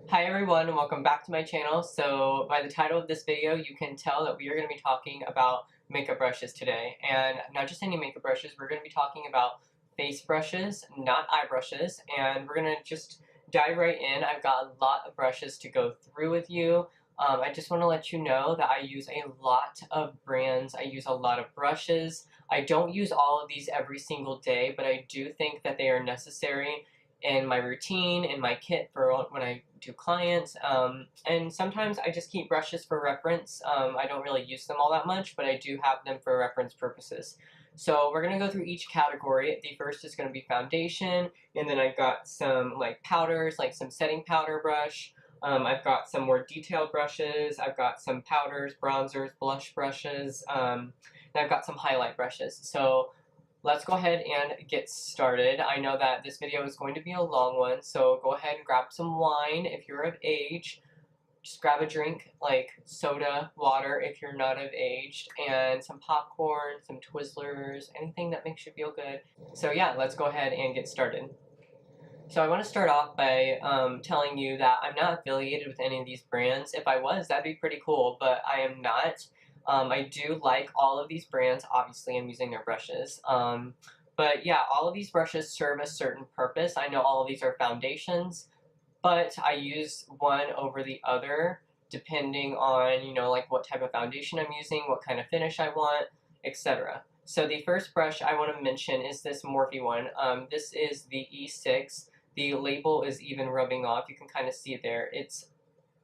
Hi everyone and welcome back to my channel. So by the title of this video you can tell that we are going to be talking about makeup brushes today, and not just any makeup brushes. We're going to be talking about face brushes, not eye brushes, and we're going to just dive right in. I've got a lot of brushes to go through with you. I just want to let you know that I use a lot of brands. I use a lot of brushes. I don't use all of these every single day, but I do think that they are necessary in my routine, in my kit for when I do clients, and sometimes I just keep brushes for reference. I don't really use them all that much, but I do have them for reference purposes. So we're going to go through each category. The first is going to be foundation, and then I've got some like powders, like some setting powder brush. I've got some more detailed brushes. I've got some powders, bronzers, blush brushes, and I've got some highlight brushes. So let's go ahead and get started. I know that this video is going to be a long one, so go ahead and grab some wine if you're of age. Just grab a drink like soda, water if you're not of age, and some popcorn, some Twizzlers, anything that makes you feel good. So yeah, let's go ahead and get started. So I want to start off by telling you that I'm not affiliated with any of these brands. If I was, that'd be pretty cool, but I am not. I do like all of these brands. Obviously, I'm using their brushes. But yeah, all of these brushes serve a certain purpose. I know all of these are foundations, but I use one over the other depending on, like what type of foundation I'm using, what kind of finish I want, etc. So the first brush I want to mention is this Morphe one. This is the E6. The label is even rubbing off. You can kind of see it there. It's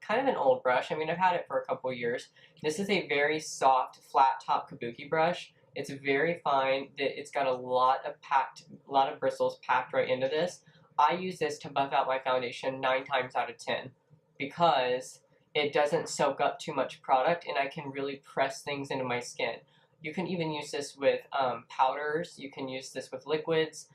kind of an old brush. I mean, I've had it for a couple years. This is a very soft, flat top kabuki brush. It's very fine. It's got a lot of bristles packed right into this. I use this to buff out my foundation 9 times out of 10 because it doesn't soak up too much product, and I can really press things into my skin. You can even use this with powders. You can use this with liquids.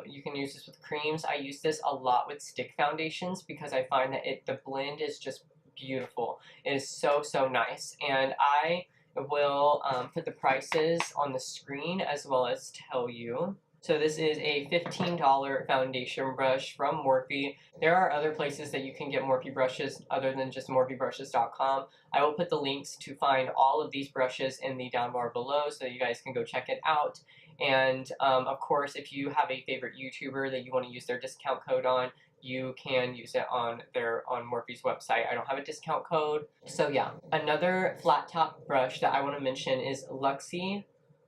You can use this with creams. I use this a lot with stick foundations because I find that the blend is just beautiful. It is so, so nice. And I will put the prices on the screen as well as tell you. So this is a $15 foundation brush from Morphe. There are other places that you can get Morphe brushes other than just morphebrushes.com. I will put the links to find all of these brushes in the down bar below so you guys can go check it out. And of course, if you have a favorite YouTuber that you want to use their discount code on, you can use it on Morphe's website. I don't have a discount code. So yeah, another flat top brush that I want to mention is Luxie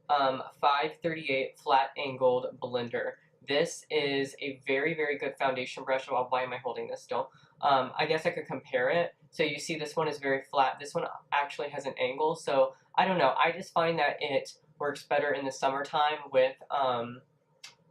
538 flat angled blender. This is a very, very good foundation brush. Well, why am I holding this still? I guess I could compare it. So you see this one is very flat. This one actually has an angle. So I don't know. I just find that it works better in the summertime with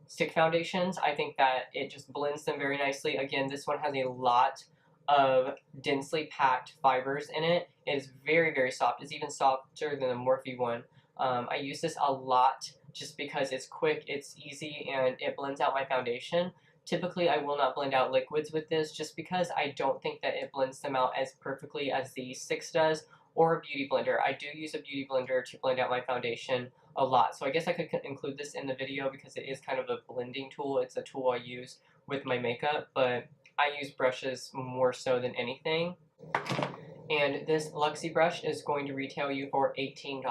stick foundations. I think that it just blends them very nicely. Again, this one has a lot of densely packed fibers in it. It is very, very soft. It's even softer than the Morphe one. I use this a lot just because it's quick, it's easy, and it blends out my foundation. Typically, I will not blend out liquids with this just because I don't think that it blends them out as perfectly as the E6 does, or a beauty blender. I do use a beauty blender to blend out my foundation a lot. So I guess I could include this in the video because it is kind of a blending tool. It's a tool I use with my makeup, but I use brushes more so than anything. And this Luxie brush is going to retail you for $18.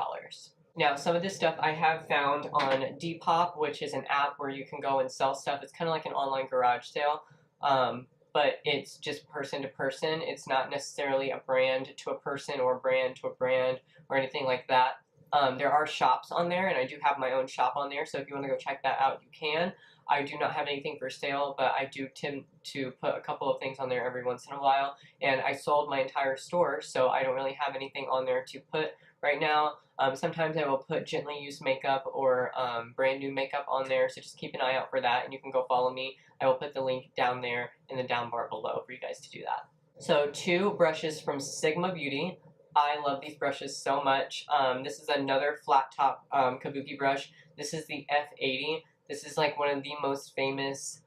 Now, some of this stuff I have found on Depop, which is an app where you can go and sell stuff. It's kind of like an online garage sale, but it's just person to person. It's not necessarily a brand to a person or a brand to a brand or anything like that. There are shops on there, and I do have my own shop on there, so if you want to go check that out, you can. I do not have anything for sale, but I do tend to put a couple of things on there every once in a while, and I sold my entire store, so I don't really have anything on there to put right now. Sometimes I will put gently used makeup or brand new makeup on there, so just keep an eye out for that, and you can go follow me. I will put the link down there in the down bar below for you guys to do that. So 2 brushes from Sigma Beauty. I love these brushes so much. This is another flat top kabuki brush. This is the F80. This is like one of the most famous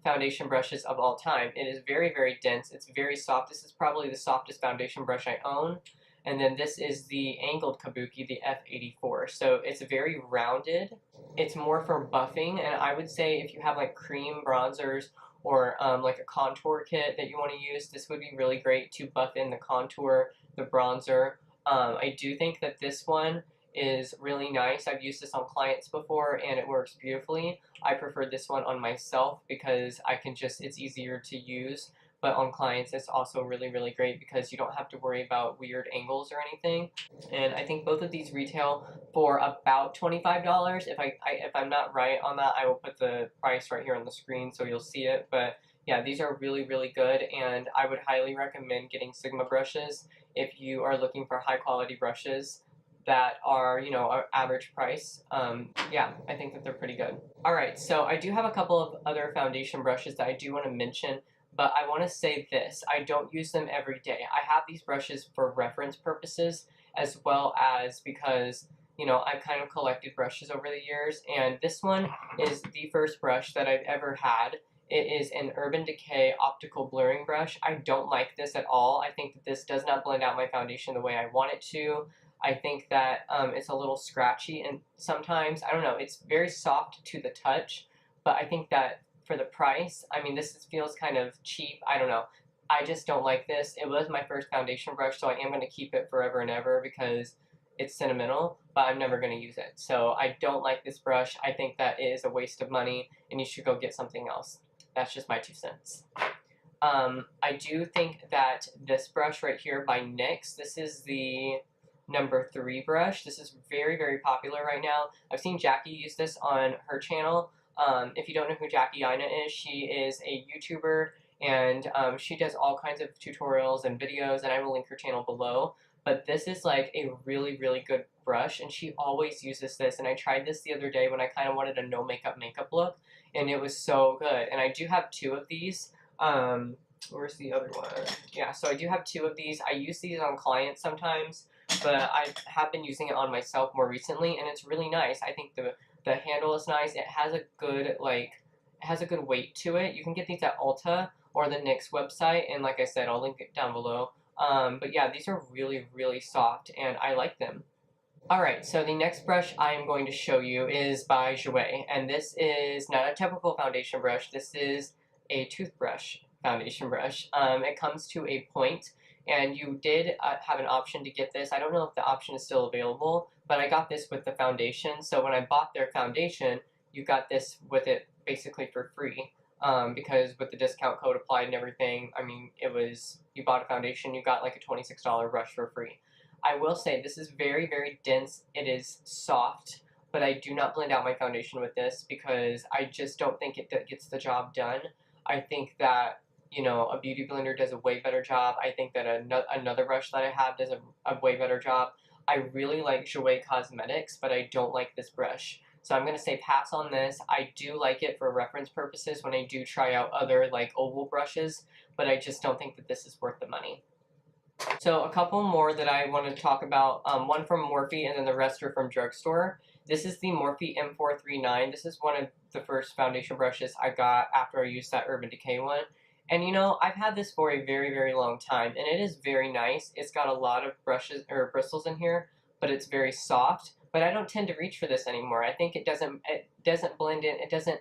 foundation brushes of all time. It is very, very dense. It's very soft. This is probably the softest foundation brush I own. And then this is the angled kabuki, the F84. So it's very rounded. It's more for buffing, and I would say if you have like cream bronzers or like a contour kit that you want to use, this would be really great to buff in the contour, the bronzer. I do think that this one is really nice. I've used this on clients before and it works beautifully. I prefer this one on myself because I can just, it's easier to use. But on clients, it's also really, really great because you don't have to worry about weird angles or anything. And I think both of these retail for about $25. If I'm not right on that, I will put the price right here on the screen so you'll see it. But yeah, these are really, really good, and I would highly recommend getting Sigma brushes if you are looking for high quality brushes that are, you know, average price. Yeah, I think that they're pretty good. Alright, so I do have a couple of other foundation brushes that I do want to mention, but I want to say this, I don't use them every day. I have these brushes for reference purposes as well as because, you know, I've kind of collected brushes over the years, and this one is the first brush that I've ever had. It is an Urban Decay optical blurring brush. I don't like this at all. I think that this does not blend out my foundation the way I want it to. I think that it's a little scratchy, and sometimes, I don't know, it's very soft to the touch, but I think that for the price, I mean, this feels kind of cheap. I don't know. I just don't like this. It was my first foundation brush, so I am going to keep it forever and ever because it's sentimental, but I'm never going to use it. So I don't like this brush. I think that it is a waste of money, and you should go get something else. That's just my 2 cents. I do think that this brush right here by NYX, this is the number 3 brush. This is very, very popular right now. I've seen Jackie use this on her channel. If you don't know who Jackie Aina is, she is a YouTuber, and she does all kinds of tutorials and videos, and I will link her channel below. But this is like a really, really good brush, and she always uses this, and I tried this the other day when I kind of wanted a no makeup look, and it was so good. And I do have 2 of these. Where's the other one? Yeah, so I do have 2 of these. I use these on clients sometimes, but I have been using it on myself more recently, and it's really nice. I think the handle is nice. It has a good, like, it has a good weight to it. You can get these at Ulta or the NYX website, and like I said, I'll link it down below. But yeah, these are really, really soft, and I like them. Alright, so the next brush I am going to show you is by Jouer, and this is not a typical foundation brush. This is a toothbrush foundation brush. It comes to a point, and you did have an option to get this. I don't know if the option is still available, but I got this with the foundation. So when I bought their foundation, you got this with it basically for free. Because with the discount code applied and everything, I mean, it was, you bought a foundation, you got like a $26 brush for free. I will say this is very, very dense. It is soft, but I do not blend out my foundation with this because I just don't think it gets the job done. I think that, you know, a beauty blender does a way better job. I think that another brush that I have does a way better job. I really like Jouer Cosmetics, but I don't like this brush. So I'm going to say pass on this. I do like it for reference purposes when I do try out other like oval brushes, but I just don't think that this is worth the money. So a couple more that I want to talk about, one from Morphe and then the rest are from drugstore. This is the Morphe M439. This is one of the first foundation brushes I got after I used that Urban Decay one. And you know, I've had this for a very, very long time, and it is very nice. It's got a lot of brushes or bristles in here, but it's very soft. But I don't tend to reach for this anymore. I think it doesn't blend in. It doesn't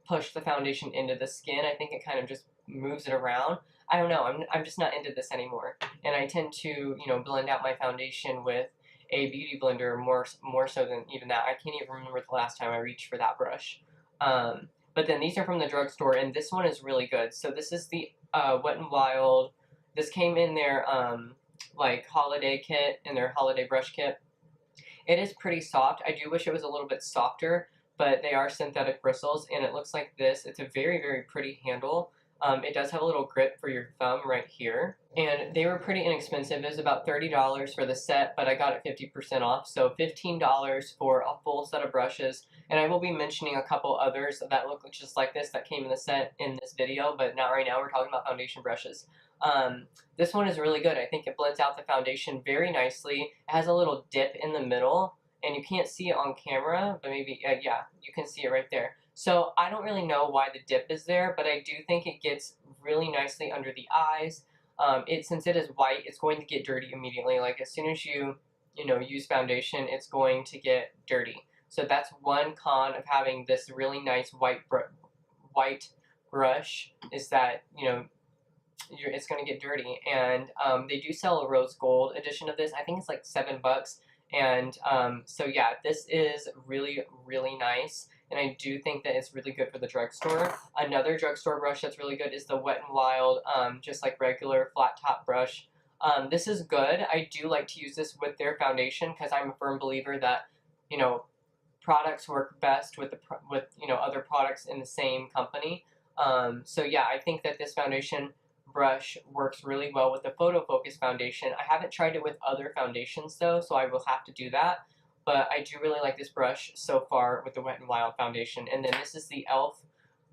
push the foundation into the skin. I think it kind of just moves it around. I don't know. I'm just not into this anymore. And I tend to, you know, blend out my foundation with a beauty blender more so than even that. I can't even remember the last time I reached for that brush. But then these are from the drugstore, and this one is really good. So this is the Wet n Wild. This came in their like holiday kit, in their holiday brush kit. It is pretty soft. I do wish it was a little bit softer, but they are synthetic bristles, and it looks like this. It's a very, very pretty handle. It does have a little grip for your thumb right here, and they were pretty inexpensive. It was about $30 for the set, but I got it 50% off, so $15 for a full set of brushes. And I will be mentioning a couple others that look just like this that came in the set in this video, but not right now. We're talking about foundation brushes. This one is really good. I think it blends out the foundation very nicely. It has a little dip in the middle, and you can't see it on camera, but maybe, yeah, you can see it right there. So I don't really know why the dip is there, but I do think it gets really nicely under the eyes. Since it is white, it's going to get dirty immediately. Like as soon as you use foundation, it's going to get dirty. So that's one con of having this really nice white brush is that, it's going to get dirty. And they do sell a rose gold edition of this. I think it's like $7. And so yeah, this is really, really nice. And I do think that it's really good for the drugstore. Another drugstore brush that's really good is the Wet n Wild, just like regular flat top brush. This is good. I do like to use this with their foundation because I'm a firm believer that, products work best with other products in the same company. So yeah, I think that this foundation brush works really well with the Photo Focus foundation. I haven't tried it with other foundations though, so I will have to do that. But I do really like this brush so far with the Wet n Wild foundation. And then this is the e.l.f.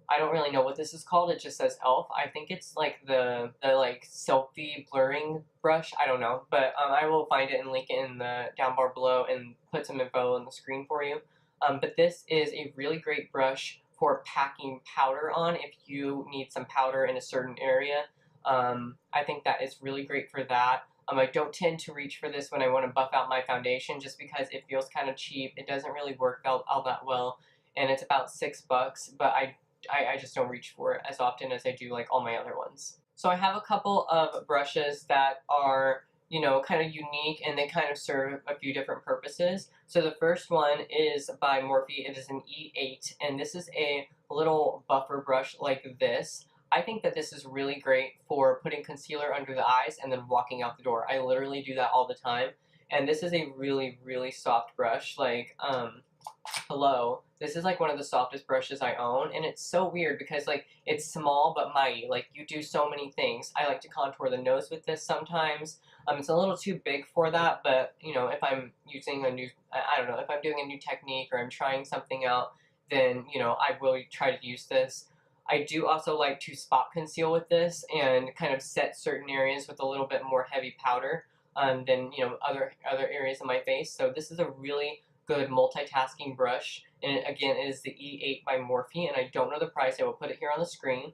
I don't really know what this is called. It just says e.l.f. I think it's like the like selfie blurring brush. I don't know, but I will find it and link it in the down bar below and put some info on the screen for you. But this is a really great brush for packing powder on if you need some powder in a certain area. I think that is really great for that. I don't tend to reach for this when I want to buff out my foundation just because it feels kind of cheap. It doesn't really work all that well, and it's about $6, but I just don't reach for it as often as I do like all my other ones. So I have a couple of brushes that are, kind of unique, and they kind of serve a few different purposes. So the first one is by Morphe. It is an E8, and this is a little buffer brush like this. I think that this is really great for putting concealer under the eyes and then walking out the door. I literally do that all the time. And this is a really, really soft brush. Like, hello. This is like one of the softest brushes I own. And it's so weird because like it's small but mighty. Like you do so many things. I like to contour the nose with this sometimes. It's a little too big for that, but if I'm using a new, I don't know, if I'm doing a new technique or I'm trying something out, then, I will try to use this. I do also like to spot conceal with this and kind of set certain areas with a little bit more heavy powder than other areas of my face. So this is a really good multitasking brush, and again, it is the E8 by Morphe, and I don't know the price. I will put it here on the screen.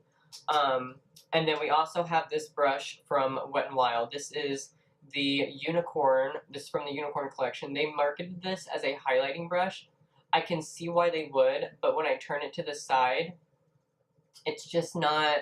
And then we also have this brush from Wet n Wild. This is the Unicorn. This is from the Unicorn collection. They marketed this as a highlighting brush. I can see why they would, but when I turn it to the side, it's just not,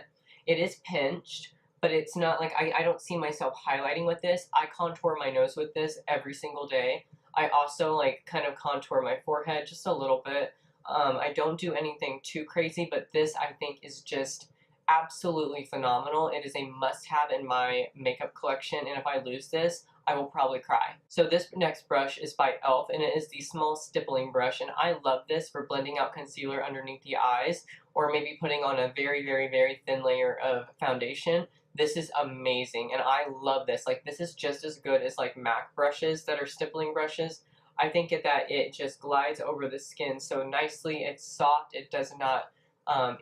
it is pinched, but it's not like, I don't see myself highlighting with this. I contour my nose with this every single day. I also like kind of contour my forehead just a little bit. I don't do anything too crazy, but this I think is just absolutely phenomenal. It is a must-have in my makeup collection, and if I lose this, I will probably cry. So this next brush is by e.l.f. and it is the small stippling brush, and I love this for blending out concealer underneath the eyes or maybe putting on a very, very, very thin layer of foundation. This is amazing, and I love this. Like, this is just as good as like MAC brushes that are stippling brushes. I think that it just glides over the skin so nicely. It's soft. It does not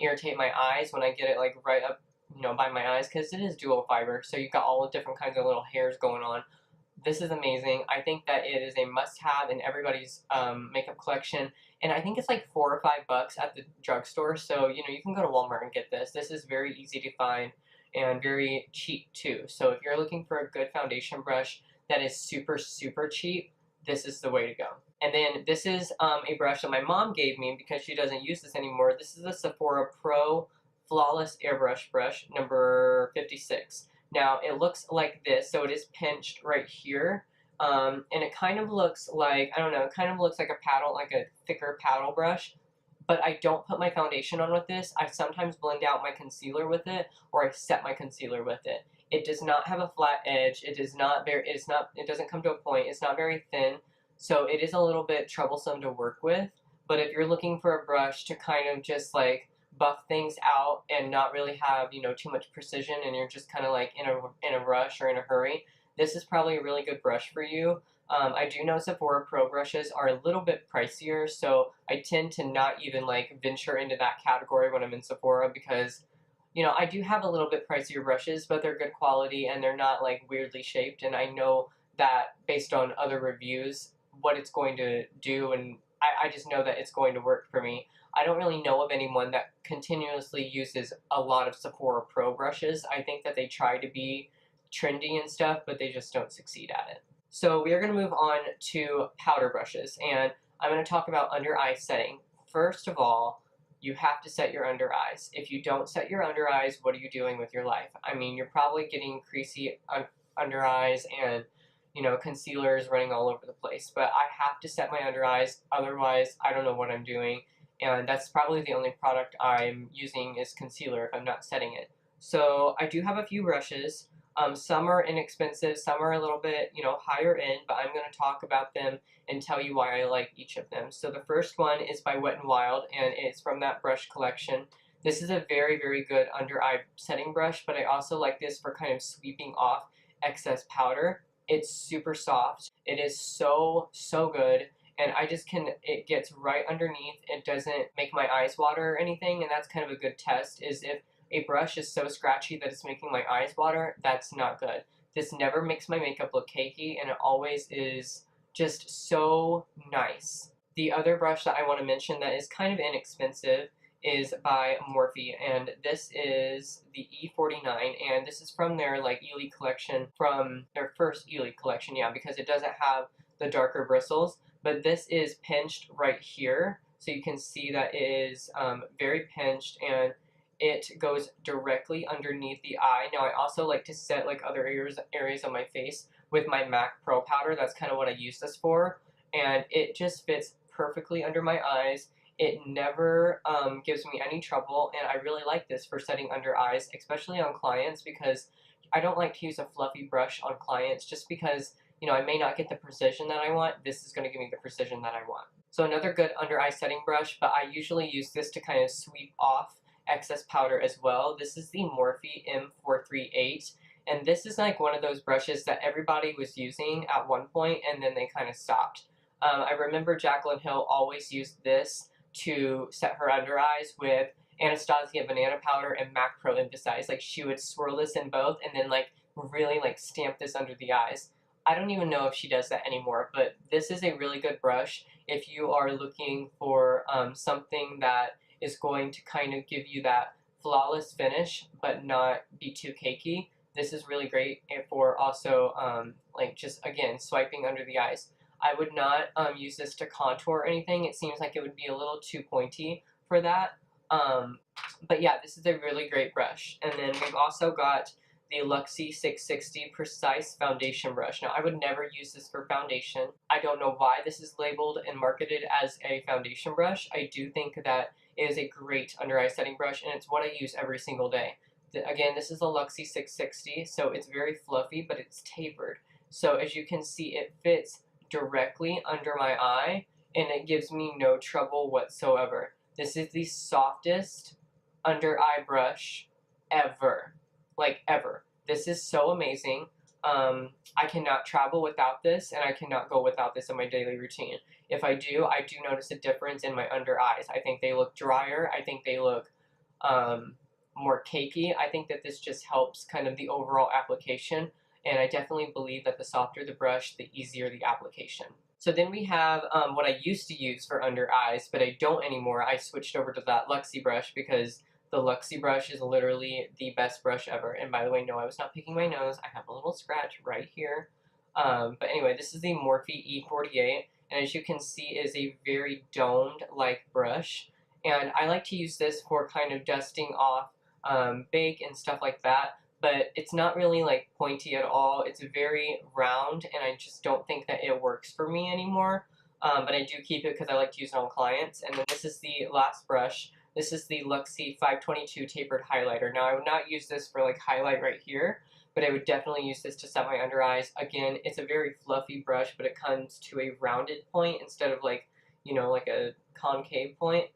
irritate my eyes when I get it like right up, by my eyes, because it is dual fiber, so you've got all the different kinds of little hairs going on. This is amazing. I think that it is a must-have in everybody's makeup collection, and I think it's like $4 or $5 at the drugstore, so, you can go to Walmart and get this. This is very easy to find and very cheap, too. So if you're looking for a good foundation brush that is super, super cheap, this is the way to go. And then this is a brush that my mom gave me because she doesn't use this anymore. This is a Sephora Pro Flawless Airbrush brush, number 56. Now, it looks like this, so it is pinched right here, and it kind of looks like, I don't know, it kind of looks like a paddle, like a thicker paddle brush, but I don't put my foundation on with this. I sometimes blend out my concealer with it, or I set my concealer with it. It does not have a flat edge. It doesn't come to a point. It's not very thin, so it is a little bit troublesome to work with, but if you're looking for a brush to kind of just like buff things out and not really have, too much precision, and you're just kind of like in a rush or in a hurry, this is probably a really good brush for you. I do know Sephora Pro brushes are a little bit pricier, so I tend to not even like venture into that category when I'm in Sephora because, I do have a little bit pricier brushes, but they're good quality and they're not like weirdly shaped, and I know that based on other reviews what it's going to do, and I just know that it's going to work for me. I don't really know of anyone that continuously uses a lot of Sephora Pro brushes. I think that they try to be trendy and stuff, but they just don't succeed at it. So we are going to move on to powder brushes, and I'm going to talk about under eye setting. First of all, you have to set your under eyes. If you don't set your under eyes, what are you doing with your life? I mean, you're probably getting creasy under eyes and, you know, concealer is running all over the place. But I have to set my under eyes, otherwise I don't know what I'm doing. And that's probably the only product I'm using is concealer if I'm not setting it. So I do have a few brushes. Some are inexpensive, some are a little bit, you know, higher end, but I'm going to talk about them and tell you why I like each of them. So the first one is by Wet n Wild, and it's from that brush collection. This is a very, very good under eye setting brush, but I also like this for kind of sweeping off excess powder. It's super soft. It is so, so good. And I just it gets right underneath. It doesn't make my eyes water or anything, and that's kind of a good test, is if a brush is so scratchy that it's making my eyes water, that's not good. This never makes my makeup look cakey, and it always is just so nice. The other brush that I want to mention that is kind of inexpensive is by Morphe, and this is the E49, and this is from their like Elite collection, from their first Elite collection, yeah, because it doesn't have the darker bristles, but this is pinched right here, so you can see that it is very pinched, and it goes directly underneath the eye. Now I also like to set like other areas on my face with my MAC Pro powder. That's kind of what I use this for, and it just fits perfectly under my eyes. It never gives me any trouble, and I really like this for setting under eyes, especially on clients, because I don't like to use a fluffy brush on clients just because, you know, I may not get the precision that I want. This is going to give me the precision that I want. So another good under eye setting brush, but I usually use this to kind of sweep off excess powder as well. This is the Morphe M438, and this is like one of those brushes that everybody was using at one point and then they kind of stopped. I remember Jaclyn Hill always used this to set her under eyes with Anastasia Banana Powder and MAC Pro Emphasize. Like, she would swirl this in both and then like really like stamp this under the eyes. I don't even know if she does that anymore, but this is a really good brush if you are looking for something that is going to kind of give you that flawless finish but not be too cakey. This is really great for also like just again swiping under the eyes. I would not use this to contour or anything. It seems like it would be a little too pointy for that. But yeah, this is a really great brush. And then we've also got the Luxie 660 Precise Foundation Brush. Now, I would never use this for foundation. I don't know why this is labeled and marketed as a foundation brush. I do think that it is a great under eye setting brush, and it's what I use every single day. Again, this is a Luxie 660, so it's very fluffy, but it's tapered. So as you can see, it fits directly under my eye, and it gives me no trouble whatsoever. This is the softest under eye brush ever. Like, ever. This is so amazing. I cannot travel without this, and I cannot go without this in my daily routine. If I do notice a difference in my under eyes. I think they look drier. I think they look more cakey. I think that this just helps kind of the overall application, and I definitely believe that the softer the brush, the easier the application. So then we have what I used to use for under eyes, but I don't anymore. I switched over to that Luxie brush because the Luxie brush is literally the best brush ever. And by the way, no, I was not picking my nose. I have a little scratch right here. But anyway, this is the Morphe E48. And as you can see, it is a very domed-like brush. And I like to use this for kind of dusting off bake and stuff like that. But it's not really like pointy at all. It's very round, and I just don't think that it works for me anymore. But I do keep it because I like to use it on clients. And then this is the last brush. This is the Luxie 522 Tapered Highlighter. Now, I would not use this for like highlight right here, but I would definitely use this to set my under eyes. Again, it's a very fluffy brush, but it comes to a rounded point instead of like, you know, like a concave point.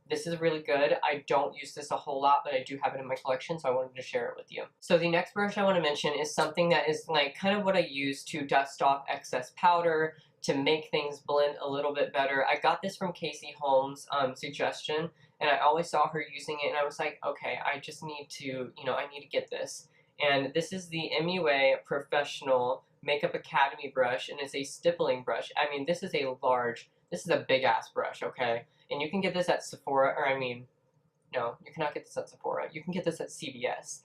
This is really good. I don't use this a whole lot, but I do have it in my collection, so I wanted to share it with you. So the next brush I want to mention is something that is like kind of what I use to dust off excess powder, to make things blend a little bit better. I got this from Casey Holmes' suggestion, and I always saw her using it, and I was like, okay, I just need to, you know, I need to get this. And this is the MUA Professional Makeup Academy brush, and it's a stippling brush. I mean, this is a big-ass brush, okay? And you can get this at Sephora, or I mean, no, you cannot get this at Sephora. You can get this at CVS.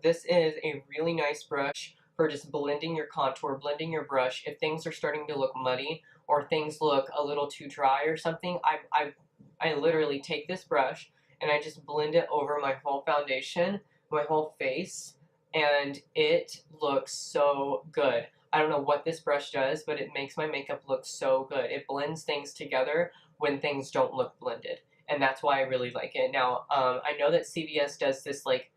This is a really nice brush for just blending your contour, blending your brush. If things are starting to look muddy or things look a little too dry or something, I I literally take this brush and I just blend it over my whole foundation, my whole face, and it looks so good. I don't know what this brush does, but it makes my makeup look so good. It blends things together when things don't look blended, and that's why I really like it. Now, I know that CVS does this like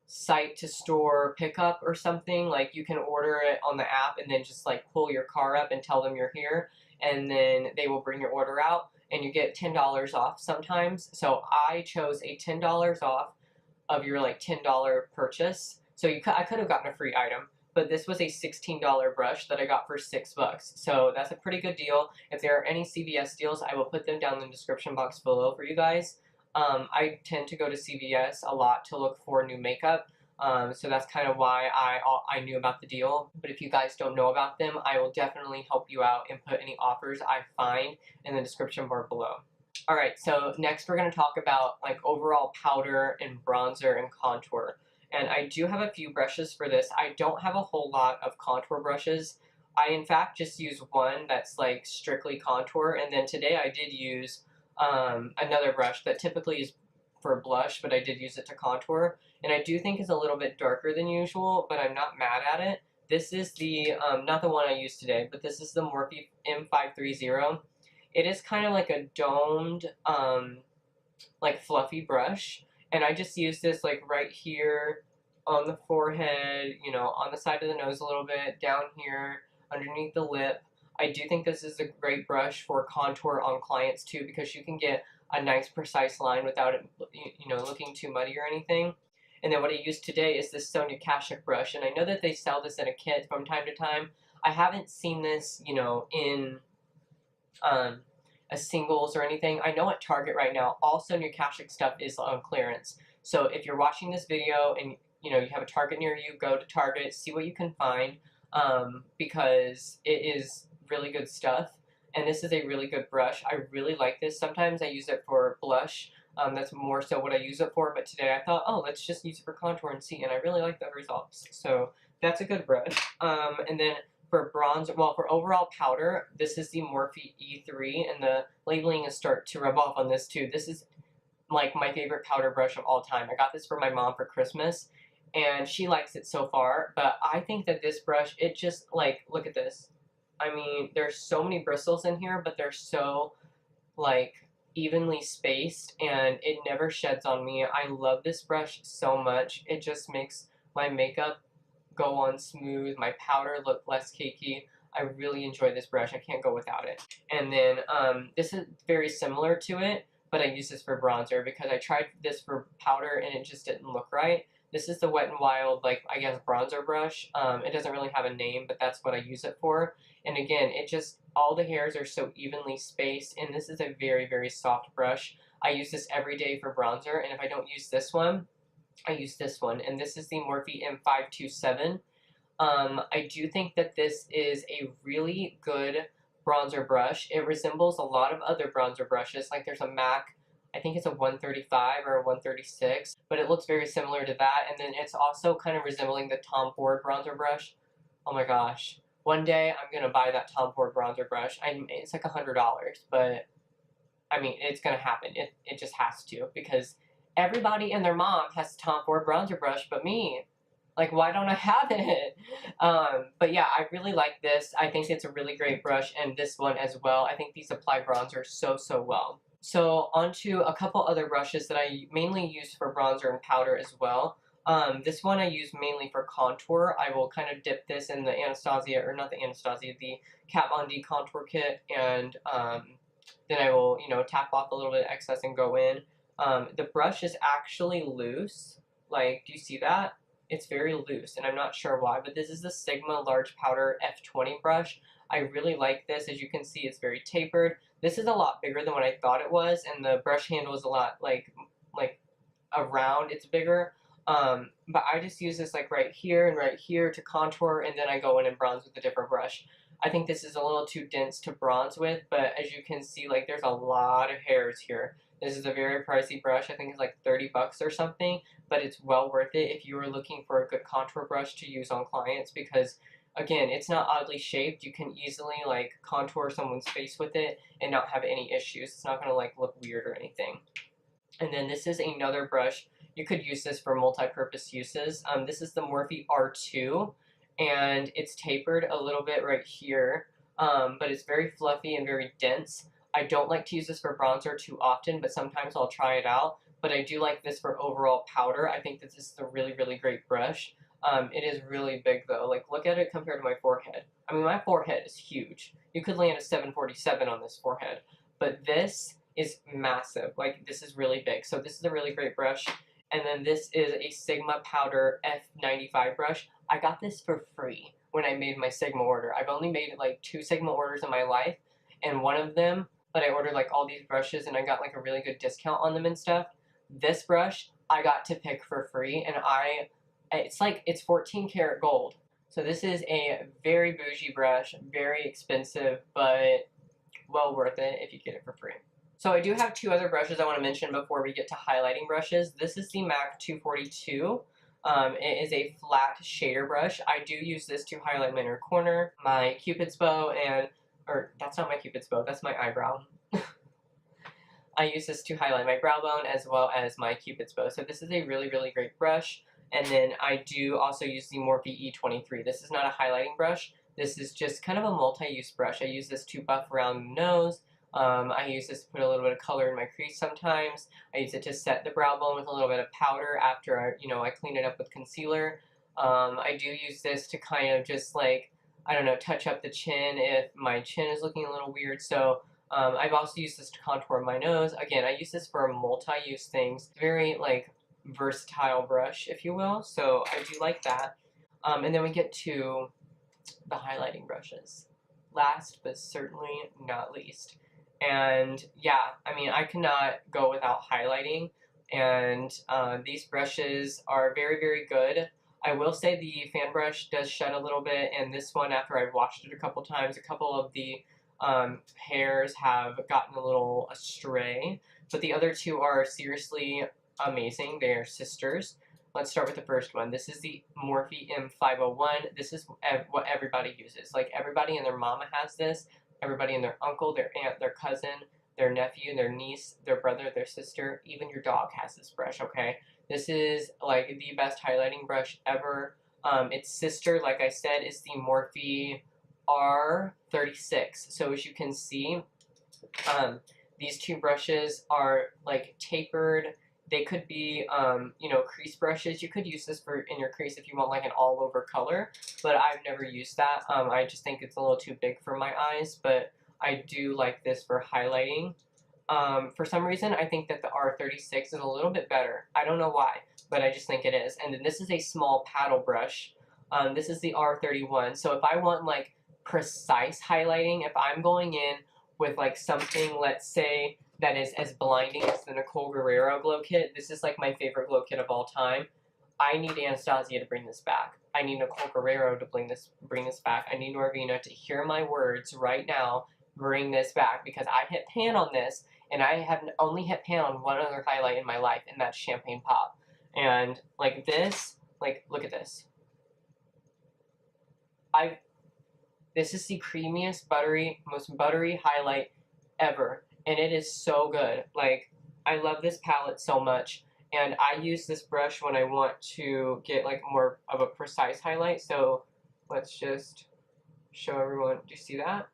site to store pickup or something. Like you can order it on the app and then just like pull your car up and tell them you're here, and then they will bring your order out and you get $10 off sometimes. So I chose a $10 off of your like $10 purchase. So I could have gotten a free item, but this was a $16 brush that I got for $6. So that's a pretty good deal. If there are any CVS deals, I will put them down in the description box below for you guys. I tend to go to CVS a lot to look for new makeup. So that's kind of why I knew about the deal. But if you guys don't know about them, I will definitely help you out and put any offers I find in the description bar below. Alright, so next we're going to talk about like overall powder and bronzer and contour. And I do have a few brushes for this. I don't have a whole lot of contour brushes. I in fact just use one that's like strictly contour, and then today I did use another brush that typically is for blush, but I did use it to contour, and I do think it's a little bit darker than usual, but I'm not mad at it. This is the, not the one I used today, but this is the Morphe M530. It is kind of like a domed, like fluffy brush, and I just use this like right here on the forehead, you know, on the side of the nose a little bit, down here, underneath the lip. I do think this is a great brush for contour on clients too, because you can get a nice precise line without it, you know, looking too muddy or anything. And then what I used today is this Sonia Kashuk brush, and I know that they sell this in a kit from time to time. I haven't seen this, you know, in a singles or anything. I know at Target right now, all Sonia Kashuk stuff is on clearance. So if you're watching this video and you know you have a Target near you, go to Target, see what you can find, because it is really good stuff. And this is a really good brush. I really like this. Sometimes I use it for blush. That's more so what I use it for. But today I thought, oh, let's just use it for contour and see. And I really like the results. So that's a good brush. And then for bronze, well, for overall powder, this is the Morphe E3. And the labeling is start to rub off on this too. This is like my favorite powder brush of all time. I got this for my mom for Christmas, and she likes it so far. But I think that this brush, it just like, look at this. I mean, there's so many bristles in here, but they're so, like, evenly spaced, and it never sheds on me. I love this brush so much. It just makes my makeup go on smooth, my powder look less cakey. I really enjoy this brush. I can't go without it. And then, this is very similar to it, but I use this for bronzer because I tried this for powder and it just didn't look right. This is the Wet n Wild, like, I guess, bronzer brush. It doesn't really have a name, but that's what I use it for. And again, it just, all the hairs are so evenly spaced, and this is a very, very soft brush. I use this every day for bronzer, and if I don't use this one, I use this one. And this is the Morphe M527. I do think that this is a really good bronzer brush. It resembles a lot of other bronzer brushes, like there's a MAC, I think it's a 135 or a 136, but it looks very similar to that. And then it's also kind of resembling the Tom Ford bronzer brush. Oh my gosh. One day I'm going to buy that Tom Ford bronzer brush. It's like $100, but I mean, it's going to happen. It just has to, because everybody and their mom has a Tom Ford bronzer brush but me. Like, why don't I have it? But yeah, I really like this. I think it's a really great brush, and this one as well. I think these apply bronzer so, so well. So onto a couple other brushes that I mainly use for bronzer and powder as well. This one I use mainly for contour. I will kind of dip this in the Anastasia, or not the Anastasia, the Kat Von D contour kit, and then I will, you know, tap off a little bit of excess and go in. The brush is actually loose. Like, do you see that? It's very loose, and I'm not sure why, but this is the Sigma Large Powder F20 brush. I really like this. As you can see, it's very tapered. This is a lot bigger than what I thought it was, and the brush handle is a lot, like around, it's bigger. But I just use this like right here and right here to contour, and then I go in and bronze with a different brush. I think this is a little too dense to bronze with, but as you can see, like, there's a lot of hairs here. This is a very pricey brush. I think it's like 30 bucks or something, but it's well worth it if you are looking for a good contour brush to use on clients, because Again, it's not oddly shaped. You can easily like contour someone's face with it and not have any issues. It's not gonna like look weird or anything. And then this is another brush. You could use this for multi-purpose uses. This is the Morphe R2, and it's tapered a little bit right here, but it's very fluffy and very dense. I don't like to use this for bronzer too often, but sometimes I'll try it out. But I do like this for overall powder. I think that this is a really, really great brush. It is really big though. Like, look at it compared to my forehead. I mean, my forehead is huge. You could land a 747 on this forehead. But this is massive. Like, this is really big. So this is a really great brush. And then this is a Sigma Powder F95 brush. I got this for free when I made my Sigma order. I've only made like 2 Sigma orders in my life, and one of them, but I ordered like all these brushes and I got like a really good discount on them and stuff. This brush I got to pick for free, and it's 14 karat gold. So this is a very bougie brush, very expensive, but well worth it if you get it for free. So I do have 2 other brushes I want to mention before we get to highlighting brushes. This is the MAC 242. It is a flat shader brush. I do use this to highlight my inner corner, my Cupid's bow, or that's not my Cupid's bow, that's my eyebrow. I use this to highlight my brow bone as well as my Cupid's bow. So this is a really, really great brush. And then I do also use the Morphe E23. This is not a highlighting brush. This is just kind of a multi-use brush. I use this to buff around the nose. I use this to put a little bit of color in my crease sometimes. I use it to set the brow bone with a little bit of powder after I clean it up with concealer. I do use this to kind of just like, I don't know, touch up the chin if my chin is looking a little weird. So I've also used this to contour my nose. Again, I use this for multi-use things. Very like versatile brush, if you will. So I do like that. And then we get to the highlighting brushes. Last but certainly not least. And yeah, I mean, I cannot go without highlighting, and these brushes are very, very good. I will say the fan brush does shed a little bit, and this one, after I've washed it a couple times, a couple of the hairs have gotten a little astray, but the other 2 are seriously amazing. They are sisters. Let's start with the first one. This is the Morphe M501. This is what everybody uses. Like, everybody and their mama has this. Everybody and their uncle, their aunt, their cousin, their nephew, their niece, their brother, their sister, even your dog has this brush, okay? This is like the best highlighting brush ever. Its sister, like I said, is the Morphe R36. So as you can see, these 2 brushes are like tapered. They could be, crease brushes. You could use this in your crease if you want like an all-over color, but I've never used that. I just think it's a little too big for my eyes, but I do like this for highlighting. For some reason, I think that the R36 is a little bit better. I don't know why, but I just think it is. And then this is a small paddle brush. This is the R31. So if I want like precise highlighting, if I'm going in with like something, let's say, that is as blinding as the Nicole Guerrero glow kit. This is like my favorite glow kit of all time. I need Instaaa to bring this back. I need Nicole Guerrero to bring this back. I need Norvina to hear my words right now, bring this back, because I hit pan on this, and I have only hit pan on one other highlight in my life, and that's Champagne Pop. And like this, like, look at this. This is the creamiest, most buttery highlight ever. And it is so good. Like, I love this palette so much. And I use this brush when I want to get like more of a precise highlight. So let's just show everyone. Do you see that?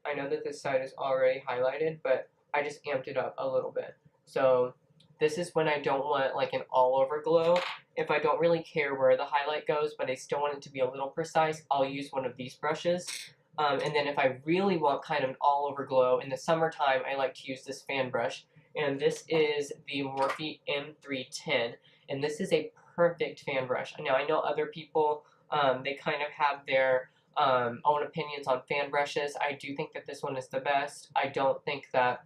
I know that this side is already highlighted, but I just amped it up a little bit. So this is when I don't want like an all-over glow. If I don't really care where the highlight goes, but I still want it to be a little precise, I'll use one of these brushes. And then if I really want kind of an all-over glow, in the summertime, I like to use this fan brush. And this is the Morphe M310. And this is a perfect fan brush. Now, I know other people, they kind of have their own opinions on fan brushes. I do think that this one is the best. I don't think that,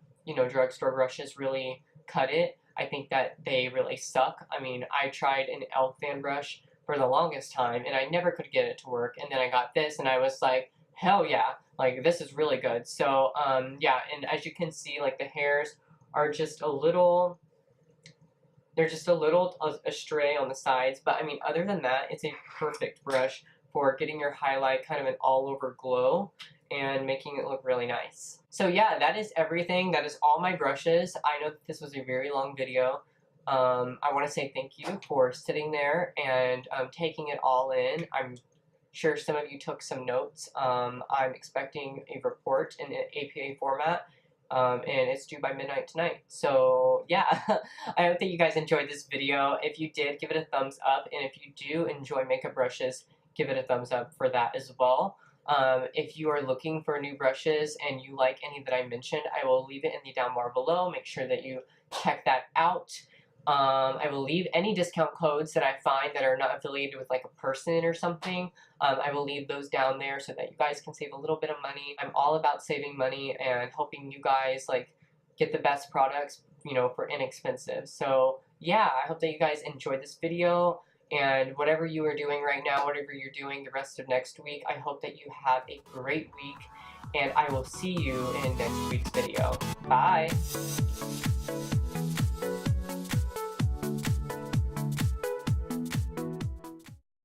drugstore brushes really cut it. I think that they really suck. I mean, I tried an e.l.f. fan brush for the longest time, and I never could get it to work. And then I got this, and I was like, hell yeah, like, this is really good. So, yeah, and as you can see, like, the hairs are just a little, they're just a little astray on the sides, but, I mean, other than that, it's a perfect brush for getting your highlight kind of an all-over glow and making it look really nice. So yeah, that is everything. That is all my brushes. I know that this was a very long video. I want to say thank you for sitting there and taking it all in. I'm sure some of you took some notes. I'm expecting a report in an APA format, and it's due by midnight tonight. So yeah, I hope that you guys enjoyed this video. If you did, give it a thumbs up, and if you do enjoy makeup brushes, give it a thumbs up for that as well. If you are looking for new brushes and you like any that I mentioned, I will leave it in the down bar below. Make sure that you check that out. I will leave any discount codes that I find that are not affiliated with like a person or something. I will leave those down there so that you guys can save a little bit of money. I'm all about saving money and helping you guys like get the best products, you know, for inexpensive. So yeah, I hope that you guys enjoyed this video, and whatever you are doing right now, whatever you're doing the rest of next week, I hope that you have a great week, and I will see you in next week's video. Bye!